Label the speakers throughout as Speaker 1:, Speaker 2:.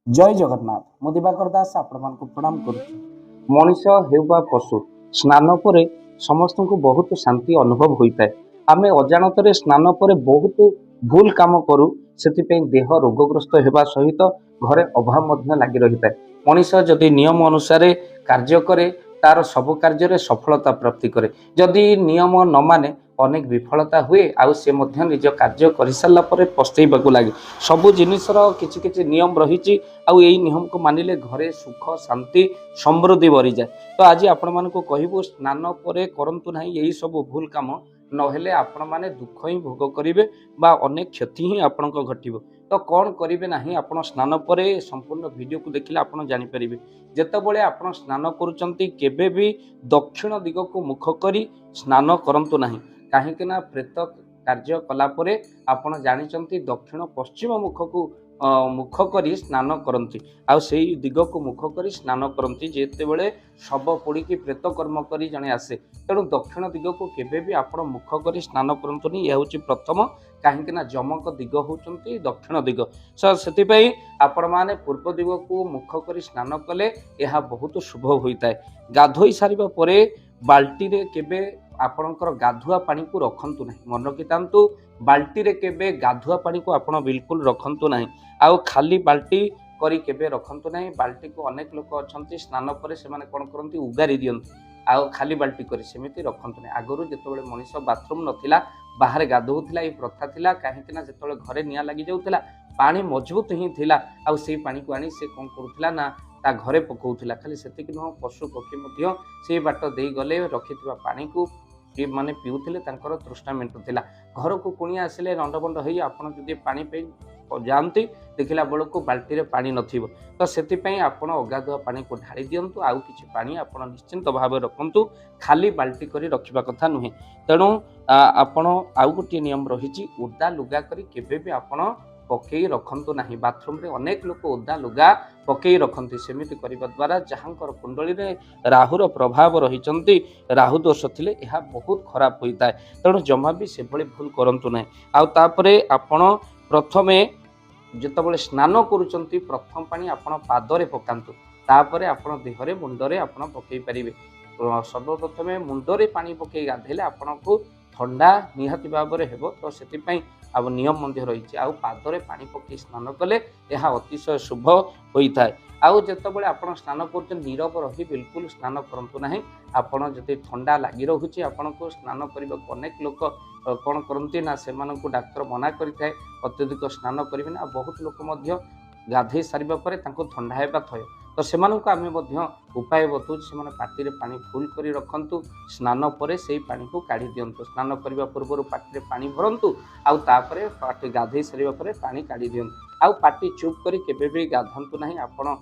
Speaker 1: जय जगन्नाथ मु दिवाकर दास आपण मानक प्रणाम करुच्ची। मनीष हेउबा पशु स्नान पर समस्त को बहुत शांति अनुभव होता है। आम अजाणत स्नान पर बहुत भूल काम करूँ से देह रोगग्रस्त होगा सहित घरे अभाव लगी रही है। मनीष जदि नियम अनुसार कार्य करे तार सब कार्य सफलता प्राप्ति करे, जदि नियम न माने अनेक विफलता हुए आउ से निज कार्य कर सारा पस्तैवा लगे। सबू जिनसर किसी नियम रही आउ यही नियम को मानिले घरे सुख शांति समृद्धि बढ़ी जाए। तो आज आपण मानक कहबू स्नान पर करंतु नहीं यही सब भूल काम, नहेले आपण माने दुख ही भोग करेंगे बा अनेक क्षति ही आपण घटव। तो कौन करेंगे ना आपण स्नान पर संपूर्ण वीडियो को देखिले आपण जानीपर जितेबले आपण स्नान करुँच केबे भी दक्षिण दिग को मुख करी स्नान करंतु नहीं। कहीं प्रेत कार्य कलापर आपण जानी दक्षिण पश्चिम मुख को मुख करी स्नान करती आउ से दिग को मुख करी स्नान करती जितेबले शव पोड़ी प्रेत कर्म करी जड़े आसे। तेणु दक्षिण दिग को केबे भी आपण मुख करी स्नान करंतुनी, यह हूँ प्रथम। कहीं जमक दिग होती दक्षिण दिग, से आपण मैंने पूर्व दिग को मुख करी स्नान कले यह बहुत शुभ होता है। गाधोई सारिबा परे बाल्टी रे केबे आपणकर गाधुआ पानी को रखंतु नहीं, मन रखिथांतु बाल्टी रे केबे गाधुआ पानी को आपण बिल्कुल रखंतु नहीं। आउ खाली बाल्टी करी केबे रखंतु नहीं। बाल्टी को अनेक लोक अछंती स्नान पर से माने कोन करंती उगारी दियंती आउ खाली बाल्टी करी सेमिति रखंतु नहीं। आगरु जेतबेले मनीष बाथरूम नथिला बाहर गाधोउथिला ई प्रथा थिला, काहेकि ना जेतबेले घरे निया लागि जाउथिला पानी मजबूत ही थिला आउ से पानी को आनी से कोन करूथिला ना ता घरे पकाउथिला। खाली सेतिक न पशु पक्षी मध्य से बाट देई गले रखिथिबा पानी को माने पिउथिले तांकर तृष्णा मेंटुथिला। घर को कुणी आसिले रंडबंड होई आपण जदि पानी पे जाती देखला बेलू बाल्टी रे पानी नथिबो, तो सेतिपई आपण अगाधुआ पानी को ढाली दियंतु आउ किछि पानी आपण निश्चिंत भाव रखंतु, खाली बाल्टी करी रखिबा कथा नुहे। तेणु आपण आउ गोटे नियम रही ओदा लुगा करी केबे भी आपण पकई रखंतु नाही। बाथरूम रे अनेक लोक ओदा लुगा पकई रखंती, सेमिति करिबा द्वारा जहांकर कुंडली रे राहुर प्रभाव रहिचंती राहु दोष थिले यह बहुत खराब होता है। तेणु जमा भी से भली भूल करंतु नाही। आउ तापरे आपण प्रथमे जितेबाला स्नान करुँच प्रथम पानी आपण पादरे पकातु, तापर आपण देहरे मुंडरे आपण पकई पारे। सर्वप्रथम मुंडरे पानी पकई गाधेले आपण को ठंडा निहाती भाव में हेबो, तो से अब नियम मध्य रही। आउ पादरे पानी पकई स्नान कले यह अतिशय शुभ होता है। आउ जितेबाला आपण स्नान कर नीरव रही बिल्कुल स्नान करंतु नहीं। आपण जदि ठंडा लगी रहुछि आपण को स्नान करने को अनेक लोक कौन करती ना से डाक्तर मना करें अत्यधिक स्नान करेंगे ना। बहुत लोक गाधे सारा पर ठंडा होगा थय, तो से आम उपाय बतौर से पार्टी पानी फुल कर रखु, स्नान पर से पानी को काढ़ी दिंतु। स्नान करने पूर्व पार्टी पानी भरतु आउ तापर पार्टी गाधे सारा पर पानी काढ़ी दिंतु। आउ पार्टी चुप करी केबे भी गाधंतु नहीं। आपण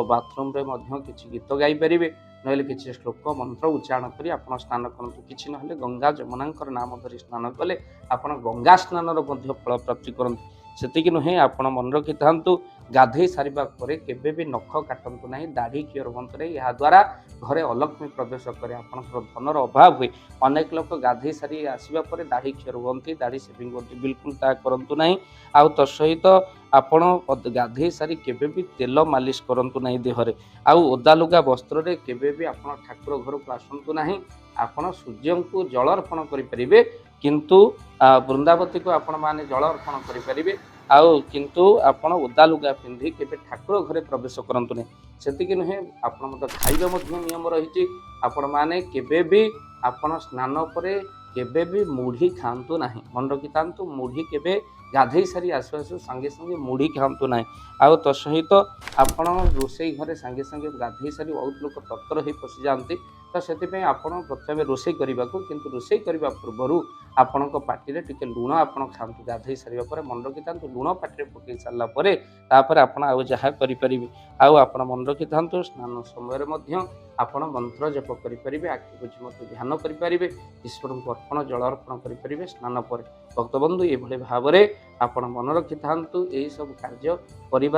Speaker 1: बाथरूम रे किछि गीत गाई पारिबे, नहेले किछि श्लोक मंत्र उच्चारण करी आपण स्नान करंतु। किछि नहेले गंगा जमुनांकर नाम धरी स्नान कले आपण गंगा स्नानर मध्य फल प्राप्ति करंतु। सेतिक नुहे आपण मन रखि थांतु गाधे सारिबा परे केबे भी नख काटंतु नाही, दाढ़ी क्योर बंतु नहीं। या द्वारा घरे अलक्ष्मी प्रवेश करे, आपनकर धनर अभाव हुए। अनेक लोक गाधे सारी आसीबा परे दाढ़ी क्योर बंती दाढ़ी सेविंग करती, बिल्कुल ता करंतु नाही। आउ त सहित आपण गाधे सारी केबे भी तेल मालिश करंतु नाही देहरे। आउ ओदा लुगा वस्त्र रे केबे भी आपण ठाकुर घर को आसंतु नाही। आपण सूर्य को जल अर्पण करि परिबे, किंतु वृंदावती को आपण माने जल अर्पण करि परिबे। आउ किंतु आपण ओदा लुगा पिंधि केबे ठाकुर घरे प्रवेश करंतु नहीं। सेतिक नुहे आपण मत खाइबा मध्य नियम रही। आपण माने केबे भी आपण स्नान परे केबे भी मुढ़ी खातु ना, मन रखि था मुढ़ी केबे गाधे सारी आसु आसु संगे संगे मुढ़ी खातु ना। आउ तो सहित आपण रोसई घरे संगे संगे गाधे सारी बहुत लोक तत्पर हो पशि जाती, तो से आपण प्रथम रोसई करने को, किंतु रोसई करने पूर्वर आपण पार्टी टिके लुण आपण खातु। गाधे सारा पर मन रखि था लुण पार्टी पकई सारापर तापर आपण आउ जहाँ करें। आउ आपण मन रखि था स्नान समय आपण मंत्र जप करें, आखि बुझी मत ध्यान करें, ईश्वर को अर्पण जल अर्पण करें स्नान पर। भक्तबंधु ये भाव में आपण मन रखि था यही सब कार्य करने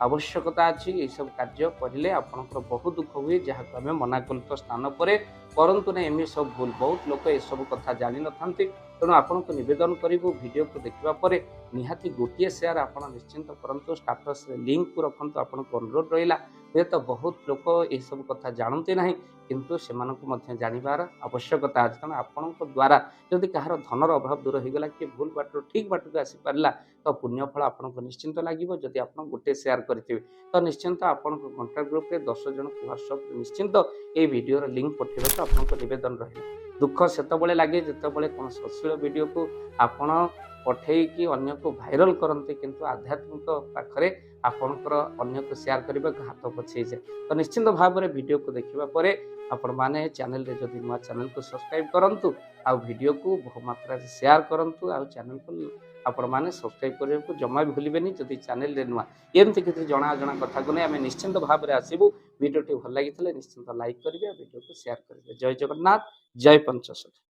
Speaker 1: आवश्यकता अच्छी। ये सब कार्य करें आपंकर बहुत दुख हुए, जहाँ आम मना करूँ। तो स्नान पर करंतु ना एमि सब भूल। बहुत लोग ये सब कथा जानी न था, तेणु आपको निवेदन करूँ वीडियो को देखा पर निहाती गोटे शेयर आप निश्चिंत करूँ स्टाटस लिंक को रखु आपको अनुरोध रहा हे तो बहुत लोक ये सब कथा जानते ना किंतु से जानवर आवश्यकता अच्छे तेणु आपण द्वारा जदि कहार धनर अभाव दूर हो गला कि भूल बाट ठीक बाट को आसी पारा तो पुण्यफल आपको निश्चिंत लगे जदि आप गोटे शेयर करेंगे तो निश्चिंत आपण कॉन्टैक्ट ग्रुप में 10 जन व्हाट्सएप निश्चिंत ये वीडियो लिंक पठेबा आपको निवेदन रहा दुख सेतबले लगे जितेबाला कौन अश्लील वीडियो को आपण पठेकी अन्य को भाइराल करते किंतु आध्यात्मिक पाखरे आपणकर अन्य को शेयर करने को हाथ पछे जाए तो निश्चिंत भाव में वीडियो को देखा पर आपण मैंने चैनल रे जदि नुआ चैनल को सब्सक्राइब करंतु आ वीडियो को बहु मात्रा शेयर करंतु आ चैनल को आपण मैंने सब्सक्राइब करने को जमा भी भूलिबेनी जदि चैनल रे नुआ एमती किसी जना जना कथा को नहीं आम निश्चिंत भाव में आसबू वीडियो भल लगी निश्चिंत लाइक करेंगे वीडियो को शेयर करेंगे जय जगन्नाथ जय पंचशती।